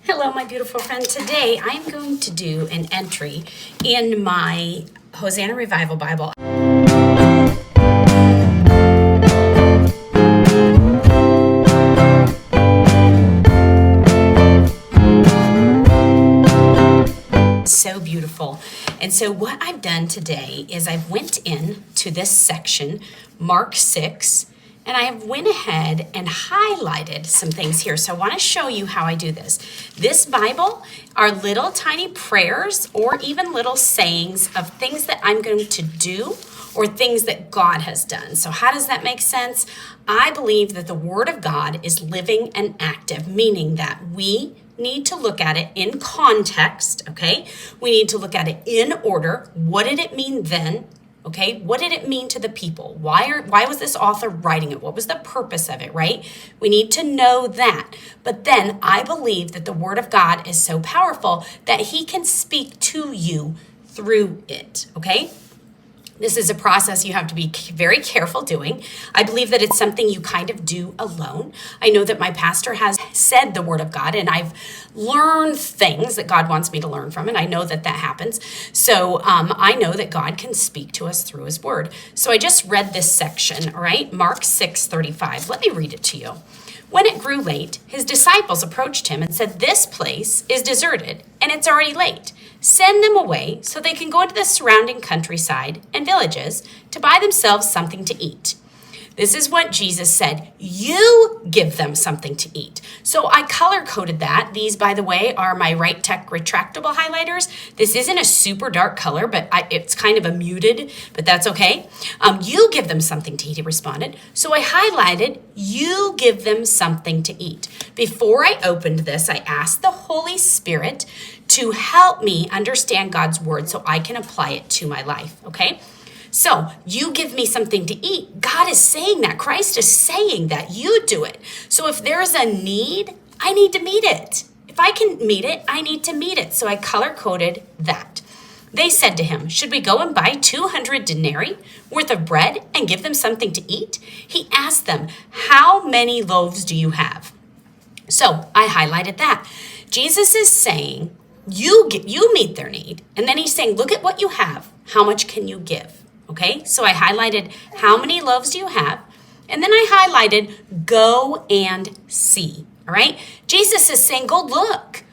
Hello, my beautiful friend. Today I'm going to do an entry in my Hosanna Revival Bible. So beautiful. And so what I've done today is I've went in to this section, Mark 6, and I have went ahead and highlighted some things here. So I want to show you how I do this. This Bible are little tiny prayers or even little sayings of things that I'm going to do or things that God has done. So how does that make sense? I believe that the Word of God is living and active, meaning that we need to look at it in context, okay? We need to look at it in order. What did it mean then? Okay, what did it mean to the people? Why was this author writing it? What was the purpose of it, right? We need to know that. But then I believe that the Word of God is so powerful that He can speak to you through it, okay? This is a process you have to be very careful doing. I believe that it's something you kind of do alone. I know that my pastor has said the Word of God, and I've learned things that God wants me to learn from, and I know that that happens. So I know that God can speak to us through His Word. So I just read this section, all right? Mark 6:35. Let me read it to you. When it grew late, His disciples approached Him and said, "This place is deserted, and it's already late. Send them away so they can go into the surrounding countryside and villages to buy themselves something to eat." This is what Jesus said. You give them something to eat. So I color-coded that. These, by the way, are my Right Tech retractable highlighters. This isn't a super dark color, but it's kind of a muted, but that's okay. You give them something to eat, he responded. So I highlighted, you give them something to eat. Before I opened this, I asked the Holy Spirit to help me understand God's word so I can apply it to my life, okay? So you give me something to eat. God is saying that. Christ is saying that. You do it. So if there's a need, I need to meet it. If I can meet it, I need to meet it. So I color-coded that. They said to him, "Should we go and buy 200 denarii worth of bread and give them something to eat?" He asked them, "How many loaves do you have?" So I highlighted that. Jesus is saying, you meet their need. And then he's saying, look at what you have. How much can you give? Okay, so I highlighted, how many loaves do you have? And then I highlighted, go and see, all right? Jesus is saying, go look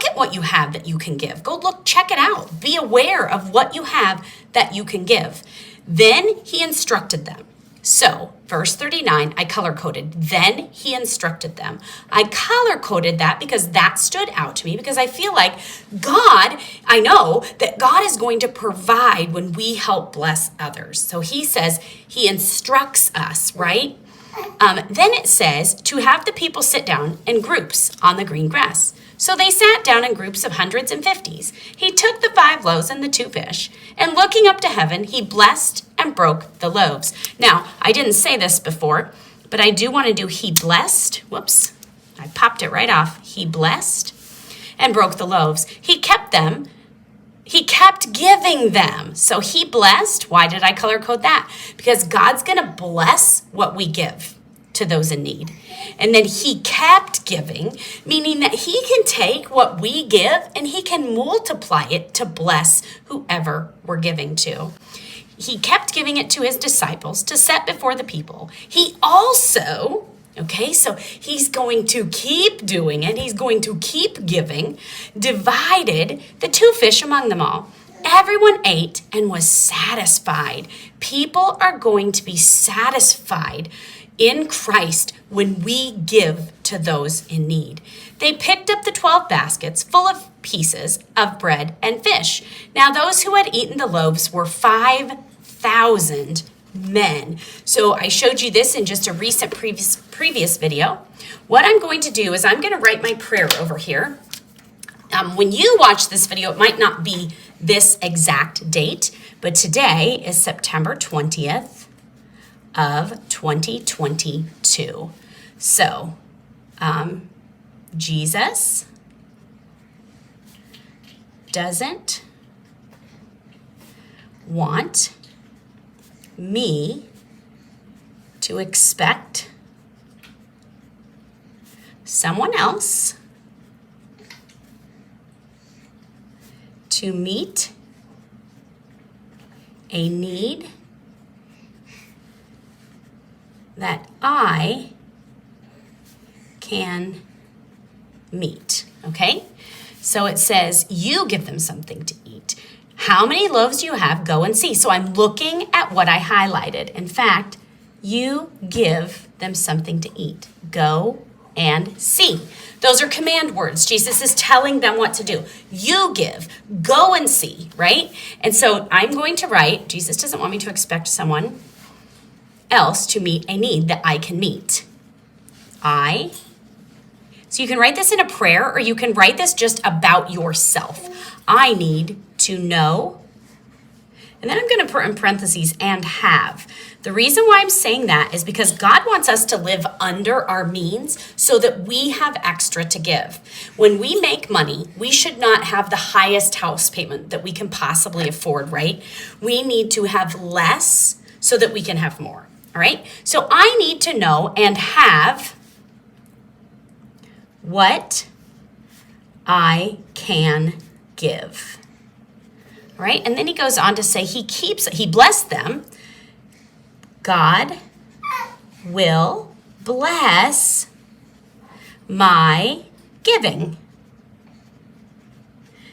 at what you have that you can give. Go look, check it out. Be aware of what you have that you can give. Then he instructed them. So, verse 39, I color-coded. Then he instructed them. I color-coded that because that stood out to me because I feel like I know that God is going to provide when we help bless others. So he says he instructs us, right? Then it says to have the people sit down in groups on the green grass. So they sat down in groups of hundreds and fifties. He took the 5 loaves and the 2 fish, and looking up to heaven, he blessed and broke the loaves. Now, I didn't say this before, but I do want to do he blessed. Whoops, I popped it right off. He blessed and broke the loaves. He kept them. He kept giving them. So he blessed. Why did I color code that? Because God's going to bless what we give to those in need. And then he kept giving, meaning that he can take what we give and he can multiply it to bless whoever we're giving to. He kept giving it to his disciples to set before the people. He also, okay, so he's going to keep doing it. He's going to keep giving, divided the 2 fish among them all. Everyone ate and was satisfied. People are going to be satisfied in Christ when we give to those in need. They picked up the 12 baskets full of pieces of bread and fish. Now those who had eaten the loaves were 5,000 men. So I showed you this in just a recent previous video. What I'm going to do is I'm going to write my prayer over here. When you watch this video, it might not be this exact date, but today is September 20th of 2022. So, Jesus doesn't want me to expect someone else to meet a need that I can meet, okay? So it says, you give them something to eat. How many loaves do you have? Go and see. So I'm looking at what I highlighted. In fact, you give them something to eat. Go and see. Those are command words. Jesus is telling them what to do. You give, go and see, right? And so I'm going to write, Jesus doesn't want me to expect someone else to meet a need that I can meet. So you can write this in a prayer, or you can write this just about yourself. I need to know, and then I'm going to put in parentheses, and have. The reason why I'm saying that is because God wants us to live under our means so that we have extra to give. When we make money, we should not have the highest house payment that we can possibly afford, right? We need to have less so that we can have more, all right? So I need to know and have what I can give. All right, and then he goes on to say he blessed them. God will bless my giving.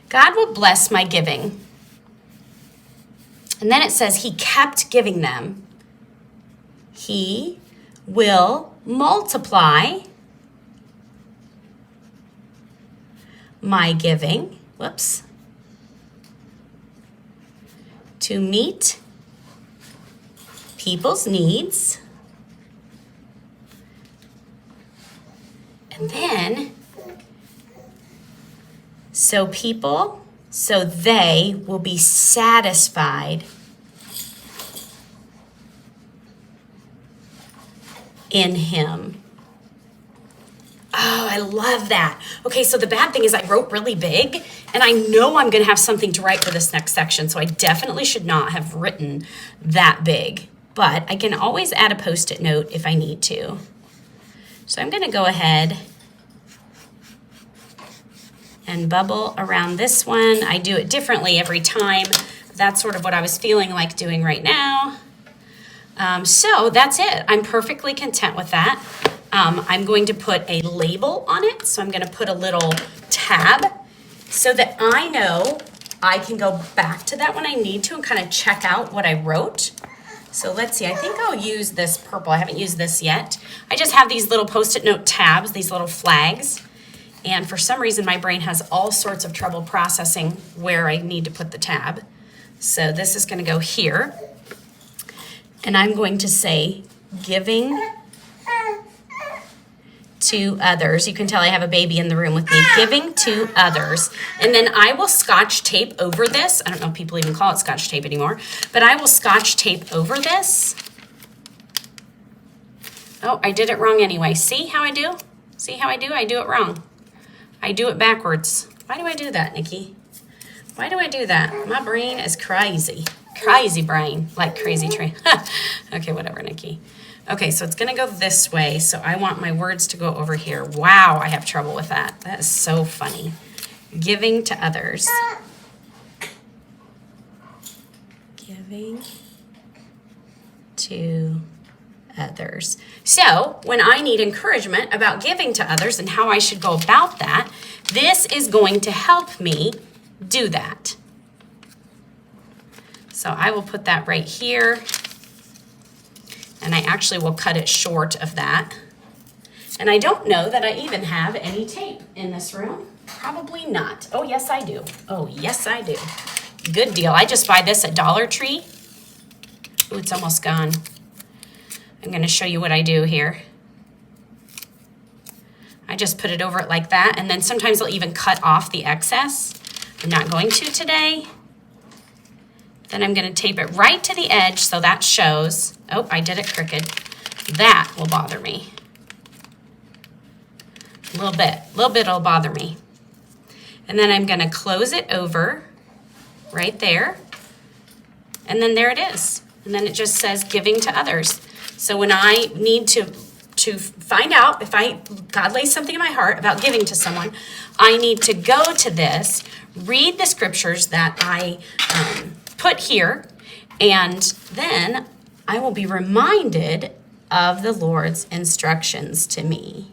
God will bless my giving. And then it says he kept giving them. He will multiply my giving. Whoops. To meet people's needs. And then, so they will be satisfied in him. Oh, I love that. Okay, so the bad thing is I wrote really big, and I know I'm going to have something to write for this next section, so I definitely should not have written that big. But I can always add a Post-it note if I need to. So I'm going to go ahead and bubble around this one. I do it differently every time. That's sort of what I was feeling like doing right now. So that's it. I'm perfectly content with that. I'm going to put a label on it. So I'm going to put a little tab so that I know I can go back to that when I need to and kind of check out what I wrote. So let's see, I think I'll use this purple. I haven't used this yet. I just have these little Post-it note tabs, these little flags. And for some reason, my brain has all sorts of trouble processing where I need to put the tab. So this is going to go here. And I'm going to say giving to others. You can tell I have a baby in the room with me. Giving to others. And then I will Scotch tape over this. I don't know if people even call it Scotch tape anymore, but I will Scotch tape over this. Oh, I did it wrong anyway. See how I do? See how I do? I do it wrong. I do it backwards. Why do I do that, Nikki? Why do I do that? My brain is crazy. Crazy brain, like crazy train. Okay, whatever, Nikki. Okay, so it's going to go this way, so I want my words to go over here. Wow, I have trouble with that. That is so funny. Giving to others. Giving to others. So when I need encouragement about giving to others and how I should go about that, this is going to help me do that. So I will put that right here. And I actually will cut it short of that. And I don't know that I even have any tape in this room. Probably not. Oh, yes, I do. Oh, yes, I do. Good deal. I just buy this at Dollar Tree. Ooh, it's almost gone. I'm going to show you what I do here. I just put it over it like that. And then sometimes I'll even cut off the excess. I'm not going to today. Then I'm going to tape it right to the edge so that shows. Oh, I did it crooked. That will bother me. A little bit will bother me. And then I'm going to close it over right there. And then there it is. And then it just says giving to others. So when I need to to find out if God lays something in my heart about giving to someone, I need to go to this, read the scriptures that I put here, and then I will be reminded of the Lord's instructions to me.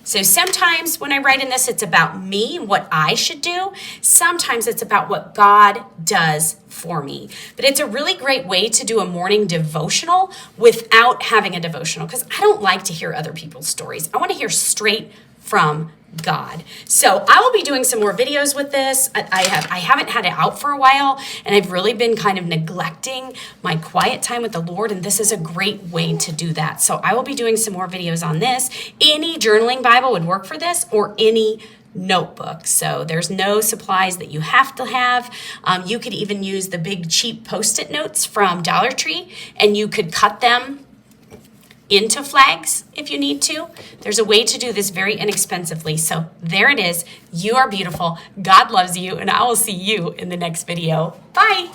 So sometimes when I write in this, it's about me, what I should do. Sometimes it's about what God does for me. But it's a really great way to do a morning devotional without having a devotional, because I don't like to hear other people's stories. I want to hear straight from God. So I will be doing some more videos with this. I haven't had it out for a while, and I've really been kind of neglecting my quiet time with the Lord, and this is a great way to do that. So I will be doing some more videos on this. Any journaling Bible would work for this, or any notebook. So there's no supplies that you have to have. You could even use the big cheap Post-it notes from Dollar Tree, and you could cut them into flags if you need to. There's a way to do this very inexpensively. So there it is. You are beautiful. God loves you, and I will see you in the next video. Bye.